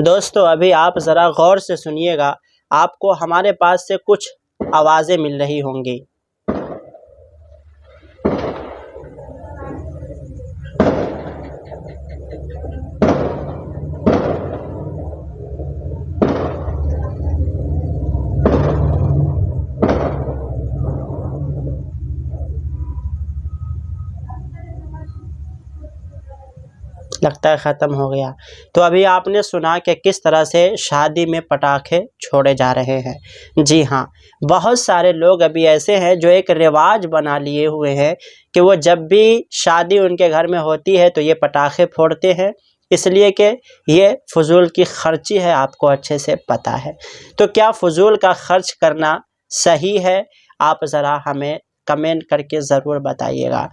دوستو ابھی آپ ذرا غور سے سنیے گا، آپ کو ہمارے پاس سے کچھ آوازیں مل رہی ہوں گی۔ لگتا ہے ختم ہو گیا۔ تو ابھی آپ نے سنا کہ کس طرح سے شادی میں پٹاخے چھوڑے جا رہے ہیں۔ جی ہاں، بہت سارے لوگ ابھی ایسے ہیں جو ایک رواج بنا لیے ہوئے ہیں کہ وہ جب بھی شادی ان کے گھر میں ہوتی ہے تو یہ پٹاخے پھوڑتے ہیں، اس لیے کہ یہ فضول کی خرچی ہے، آپ کو اچھے سے پتہ ہے۔ تو کیا فضول کا خرچ کرنا صحیح ہے؟ آپ ذرا ہمیں کمنٹ کر کے ضرور بتائیے گا۔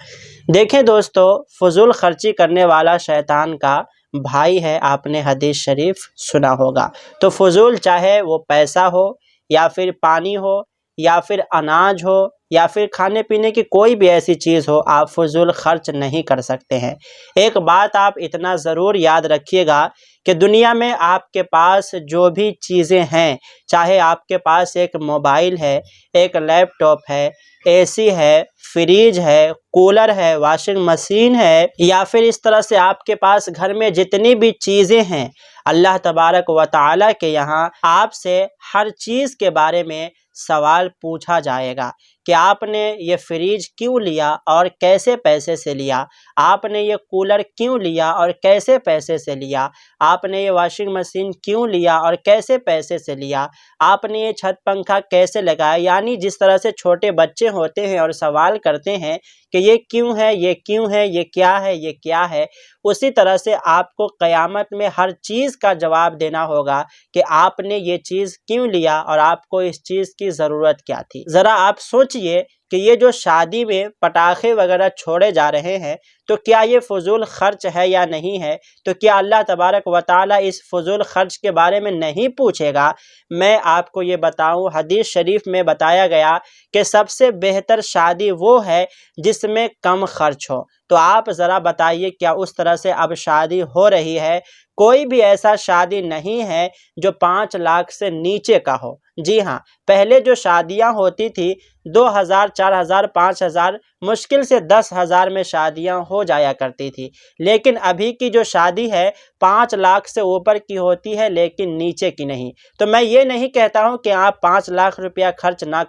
دیکھیں دوستو، فضول خرچی کرنے والا شیطان کا بھائی ہے، آپ نے حدیث شریف سنا ہوگا۔ تو فضول چاہے وہ پیسہ ہو یا پھر پانی ہو یا پھر اناج ہو یا پھر کھانے پینے کی کوئی بھی ایسی چیز ہو، آپ فضول خرچ نہیں کر سکتے ہیں۔ ایک بات آپ اتنا ضرور یاد رکھیے گا کہ دنیا میں آپ کے پاس جو بھی چیزیں ہیں، چاہے آپ کے پاس ایک موبائل ہے، ایک لیپ ٹاپ ہے، اے سی ہے، فریج ہے، کولر ہے، واشنگ مشین ہے، یا پھر اس طرح سے آپ کے پاس گھر میں جتنی بھی چیزیں ہیں، اللہ تبارک و تعالیٰ کے یہاں آپ سے ہر چیز کے بارے میں سوال پوچھا جائے گا کہ آپ نے یہ فریج کیوں لیا اور کیسے پیسے سے لیا، آپ نے یہ کولر کیوں لیا اور کیسے پیسے سے لیا، آپ نے یہ واشنگ مشین کیوں لیا اور کیسے پیسے سے لیا، آپ نے یہ چھت پنکھا کیسے لگایا۔ یعنی جس طرح سے چھوٹے بچے ہوتے ہیں اور سوال کرتے ہیں کہ یہ کیوں ہے، یہ کیوں ہے، یہ کیا ہے، یہ کیا ہے، اسی طرح سے آپ کو قیامت میں ہر چیز کا جواب دینا ہوگا کہ آپ نے یہ چیز کیوں لیا اور آپ کو اس چیز کی ضرورت کیا تھی۔ ذرا آپ سوچئے کہ یہ جو شادی میں پٹاخے وغیرہ چھوڑے جا رہے ہیں تو کیا یہ فضول خرچ ہے یا نہیں ہے؟ تو کیا اللہ تبارک و تعالیٰ اس فضول خرچ کے بارے میں نہیں پوچھے گا؟ میں آپ کو یہ بتاؤں، حدیث شریف میں بتایا گیا کہ سب سے بہتر شادی وہ ہے جس میں کم خرچ ہو۔ تو آپ ذرا بتائیے کیا اس طرح سے اب شادی ہو رہی ہے؟ کوئی بھی ایسا شادی نہیں ہے جو 5 لاکھ سے نیچے کا ہو۔ جی ہاں، پہلے جو شادیاں ہوتی تھی 2000، 4000، 5000، مشکل سے 10,000 میں شادیاں ہو جایا کرتی تھی، لیکن ابھی کی جو شادی ہے 5 لاکھ سے اوپر کی ہوتی ہے لیکن نیچے کی نہیں۔ تو میں یہ نہیں کہتا ہوں کہ آپ 5 لاکھ روپیہ خرچ نہ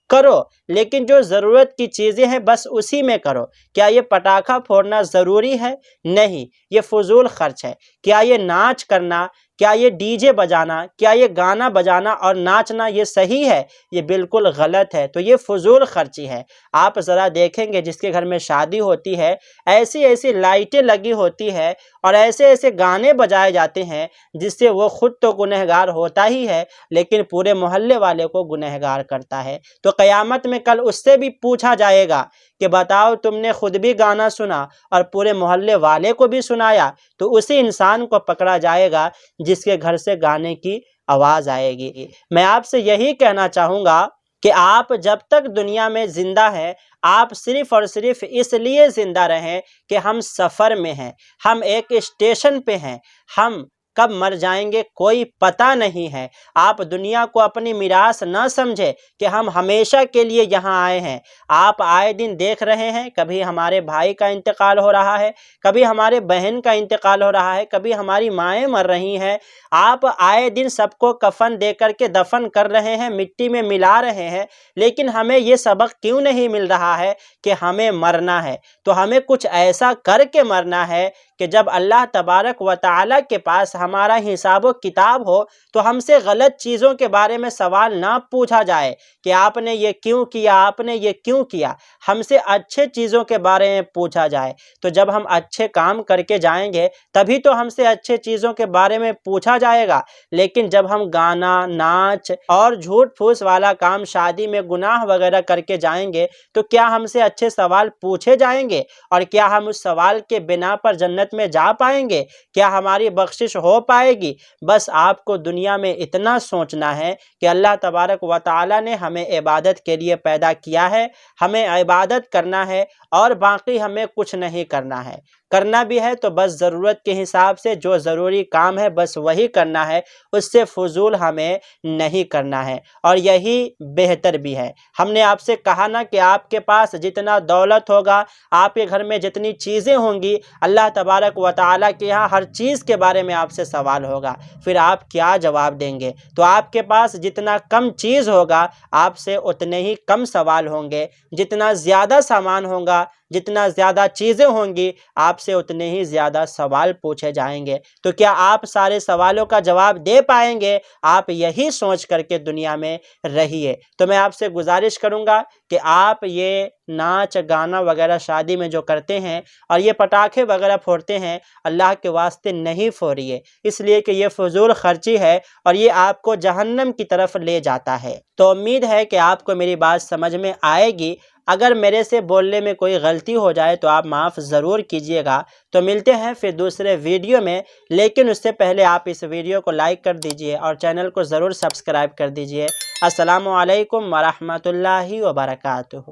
کرو، لیکن جو ضرورت کی چیزیں ہیں بس اسی میں کرو۔ کیا یہ پٹاخہ پھوڑنا ضروری ہے؟ نہیں، یہ فضول خرچ ہے۔ کیا یہ ناچ کرنا، کیا یہ ڈی جے بجانا، کیا یہ گانا بجانا اور ناچنا یہ صحیح ہے؟ یہ بالکل غلط ہے۔ تو یہ فضول خرچی ہے۔ آپ ذرا دیکھیں گے جس کے گھر میں شادی ہوتی ہے، ایسی ایسی لائٹیں لگی ہوتی ہے اور ایسے ایسے گانے بجائے جاتے ہیں جس سے وہ خود تو گنہگار ہوتا ہی ہے لیکن پورے محلے والے کو گنہگار کرتا ہے۔ تو قیامت میں کل اس سے بھی پوچھا جائے گا کہ بتاؤ تم نے خود بھی گانا سنا اور پورے محلے والے کو بھی سنایا؟ تو اسی انسان کو پکڑا جائے گا جس کے گھر سے گانے کی آواز آئے گی۔ میں آپ سے یہی کہنا چاہوں گا کہ آپ جب تک دنیا میں زندہ ہیں، آپ صرف اور صرف اس لیے زندہ رہیں کہ ہم سفر میں ہیں، ہم ایک اسٹیشن پہ ہیں، ہم کب مر جائیں گے کوئی پتہ نہیں ہے۔ آپ دنیا کو اپنی میراث نہ سمجھے کہ ہم ہمیشہ کے لیے یہاں آئے ہیں۔ آپ آئے دن دیکھ رہے ہیں، کبھی ہمارے بھائی کا انتقال ہو رہا ہے، کبھی ہمارے بہن کا انتقال ہو رہا ہے، کبھی ہماری مائیں مر رہی ہیں۔ آپ آئے دن سب کو کفن دے کر کے دفن کر رہے ہیں، مٹی میں ملا رہے ہیں، لیکن ہمیں یہ سبق کیوں نہیں مل رہا ہے کہ ہمیں مرنا ہے؟ تو ہمیں کچھ ایسا کر کے مرنا ہے کہ جب اللہ تبارک و تعالیٰ کے پاس ہمارا حساب و کتاب ہو تو ہم سے غلط چیزوں کے بارے میں سوال نہ پوچھا جائے کہ آپ نے یہ کیوں کیا، آپ نے یہ کیوں کیا۔ ہم سے اچھے چیزوں کے بارے میں پوچھا جائے۔ تو جب ہم اچھے کام کر کے جائیں گے تبھی تو ہم سے اچھے چیزوں کے بارے میں پوچھا جائے گا۔ لیکن جب ہم گانا، ناچ اور جھوٹ پھوس والا کام، شادی میں گناہ وغیرہ کر کے جائیں گے تو کیا ہم سے اچھے سوال پوچھے جائیں گے؟ اور کیا ہم اس سوال کے بنا پر جنت میں جا پائیں گے؟ کیا ہماری بخشش ہو ہو پائے گی؟ بس آپ کو دنیا میں اتنا سوچنا ہے کہ اللہ تبارک و تعالی نے ہمیں عبادت کے لیے پیدا کیا ہے، ہمیں عبادت کرنا ہے، اور باقی ہمیں کچھ نہیں کرنا ہے۔ کرنا بھی ہے تو بس ضرورت کے حساب سے جو ضروری کام ہے بس وہی کرنا ہے، اس سے فضول ہمیں نہیں کرنا ہے، اور یہی بہتر بھی ہے۔ ہم نے آپ سے کہا نا کہ آپ کے پاس جتنا دولت ہوگا، آپ کے گھر میں جتنی چیزیں ہوں گی، اللہ تبارک و تعالیٰ کے یہاں ہر چیز کے بارے میں آپ سے سوال ہوگا، پھر آپ کیا جواب دیں گے؟ تو آپ کے پاس جتنا کم چیز ہوگا، آپ سے اتنے ہی کم سوال ہوں گے، جتنا زیادہ سامان ہوگا، جتنا زیادہ چیزیں ہوں گی، آپ سے اتنے ہی زیادہ سوال پوچھے جائیں گے۔ تو کیا آپ سارے سوالوں کا جواب دے پائیں گے؟ آپ یہی سوچ کر کے دنیا میں رہیے۔ تو میں آپ سے گزارش کروں گا کہ آپ یہ ناچ گانا وغیرہ شادی میں جو کرتے ہیں اور یہ پٹاخے وغیرہ پھوڑتے ہیں، اللہ کے واسطے نہیں پھوڑیے، اس لیے کہ یہ فضول خرچی ہے اور یہ آپ کو جہنم کی طرف لے جاتا ہے۔ تو امید ہے کہ آپ کو میری بات سمجھ میں آئے گی۔ اگر میرے سے بولنے میں کوئی غلطی ہو جائے تو آپ معاف ضرور کیجیے گا۔ تو ملتے ہیں پھر دوسرے ویڈیو میں، لیکن اس سے پہلے آپ اس ویڈیو کو لائک کر دیجیے اور چینل کو ضرور سبسکرائب کر دیجیے۔ السلام علیکم ورحمۃ اللہ وبرکاتہ۔